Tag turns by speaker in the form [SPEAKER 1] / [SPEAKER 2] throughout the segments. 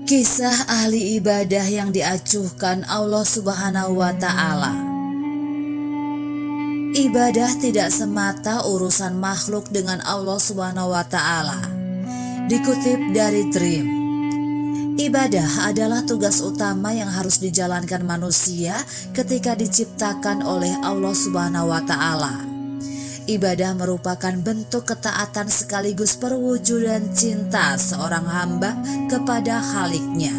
[SPEAKER 1] Kisah ahli ibadah yang diacuhkan Allah Subhanahu wa Ta'ala. Ibadah tidak semata urusan makhluk dengan Allah Subhanahu wa Ta'ala. Dikutip dari Dream, ibadah adalah tugas utama yang harus dijalankan manusia ketika diciptakan oleh Allah Subhanahu wa Ta'ala. Ibadah merupakan bentuk ketaatan sekaligus perwujudan cinta seorang hamba kepada Khaliknya.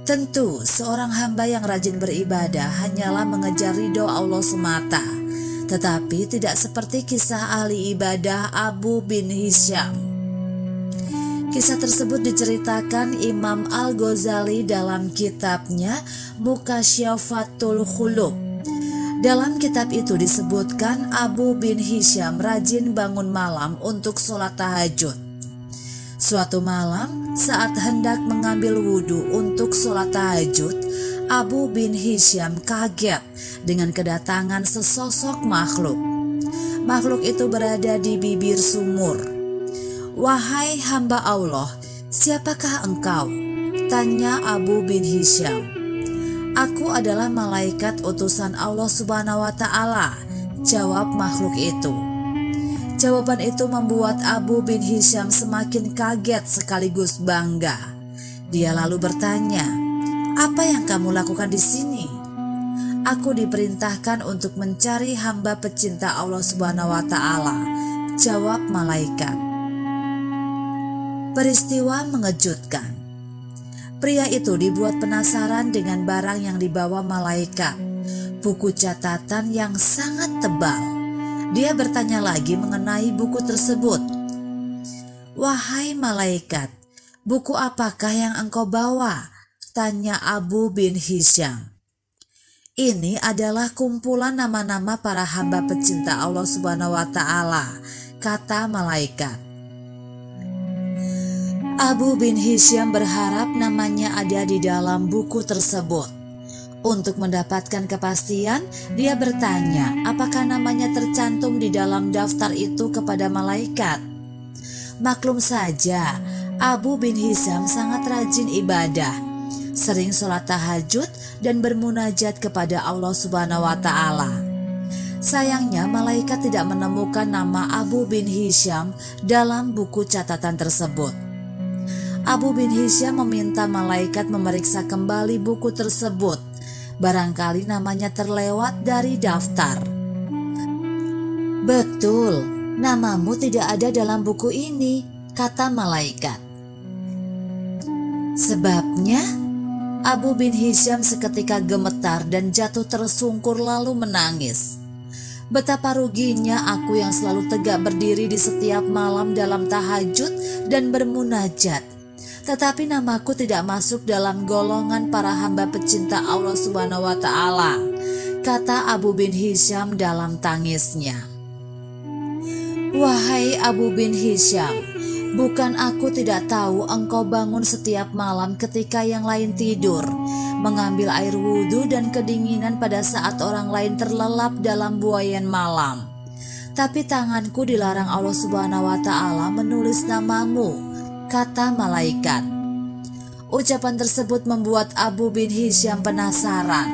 [SPEAKER 1] Tentu, seorang hamba yang rajin beribadah hanyalah mengejar ridho Allah semata, tetapi tidak seperti kisah ahli ibadah Abu bin Hisham. Kisah tersebut diceritakan Imam Al-Ghazali dalam kitabnya Mukasyafatul Khulub. Dalam kitab itu disebutkan Abu bin Hisham rajin bangun malam untuk sholat tahajud. Suatu malam saat hendak mengambil wudhu untuk sholat tahajud, Abu bin Hisham kaget dengan kedatangan sesosok makhluk. Makhluk itu berada di bibir sumur. "Wahai hamba Allah, siapakah engkau?" tanya Abu bin Hisham. "Aku adalah malaikat utusan Allah Subhanahu wa Ta'ala," jawab makhluk itu. Jawaban itu membuat Abu bin Hisham semakin kaget sekaligus bangga. Dia lalu bertanya, "Apa yang kamu lakukan di sini?" "Aku diperintahkan untuk mencari hamba pecinta Allah Subhanahu wa Ta'ala," jawab malaikat. Peristiwa mengejutkan. Pria itu dibuat penasaran dengan barang yang dibawa malaikat, buku catatan yang sangat tebal. Dia bertanya lagi mengenai buku tersebut. "Wahai malaikat, buku apakah yang engkau bawa?" tanya Abu bin Hisham. "Ini adalah kumpulan nama-nama para hamba pecinta Allah Subhanahu wa Ta'ala," kata malaikat. Abu bin Hisham berharap namanya ada di dalam buku tersebut. Untuk mendapatkan kepastian, dia bertanya apakah namanya tercantum di dalam daftar itu kepada malaikat. Maklum saja, Abu bin Hisham sangat rajin ibadah, sering sholat tahajud dan bermunajat kepada Allah Subhanahu wa Ta'ala. Sayangnya, malaikat tidak menemukan nama Abu bin Hisham dalam buku catatan tersebut. Abu bin Hisham meminta malaikat memeriksa kembali buku tersebut. Barangkali namanya terlewat dari daftar. "Betul, namamu tidak ada dalam buku ini," kata malaikat. Sebabnya, Abu bin Hisham seketika gemetar dan jatuh tersungkur lalu menangis. "Betapa ruginya aku yang selalu tegak berdiri di setiap malam dalam tahajud dan bermunajat. Tetapi namaku tidak masuk dalam golongan para hamba pecinta Allah Subhanahu wa Ta'ala," kata Abu bin Hisham dalam tangisnya. "Wahai Abu bin Hisham, bukan aku tidak tahu engkau bangun setiap malam ketika yang lain tidur, mengambil air wudhu dan kedinginan pada saat orang lain terlelap dalam buayan malam. Tapi tanganku dilarang Allah Subhanahu wa Ta'ala menulis namamu," kata malaikat. Ucapan tersebut membuat Abu bin Hisham penasaran.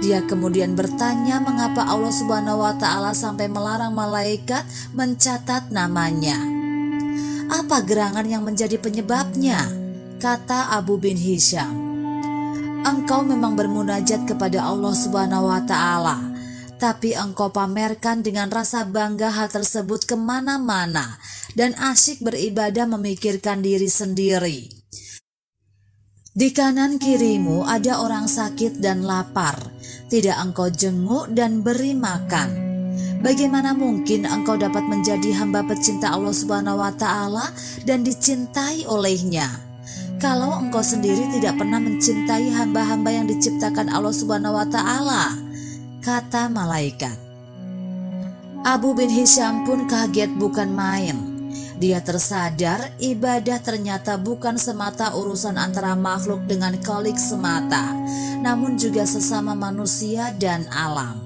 [SPEAKER 1] Dia kemudian bertanya mengapa Allah Subhanahu wa Ta'ala sampai melarang malaikat mencatat namanya. "Apa gerangan yang menjadi penyebabnya?" kata Abu bin Hisham. "Engkau memang bermunajat kepada Allah Subhanahu wa Ta'ala, tapi engkau pamerkan dengan rasa bangga hal tersebut kemana-mana dan asyik beribadah memikirkan diri sendiri. Di kanan kirimu ada orang sakit dan lapar, tidak engkau jenguk dan beri makan. Bagaimana mungkin engkau dapat menjadi hamba pecinta Allah Subhanahu wa Ta'ala dan dicintai olehnya, kalau engkau sendiri tidak pernah mencintai hamba-hamba yang diciptakan Allah Subhanahu wa Ta'ala?" kata malaikat. Abu bin Hisham pun kaget bukan main. Dia tersadar ibadah ternyata bukan semata urusan antara makhluk dengan Khalik semata, namun juga sesama manusia dan alam.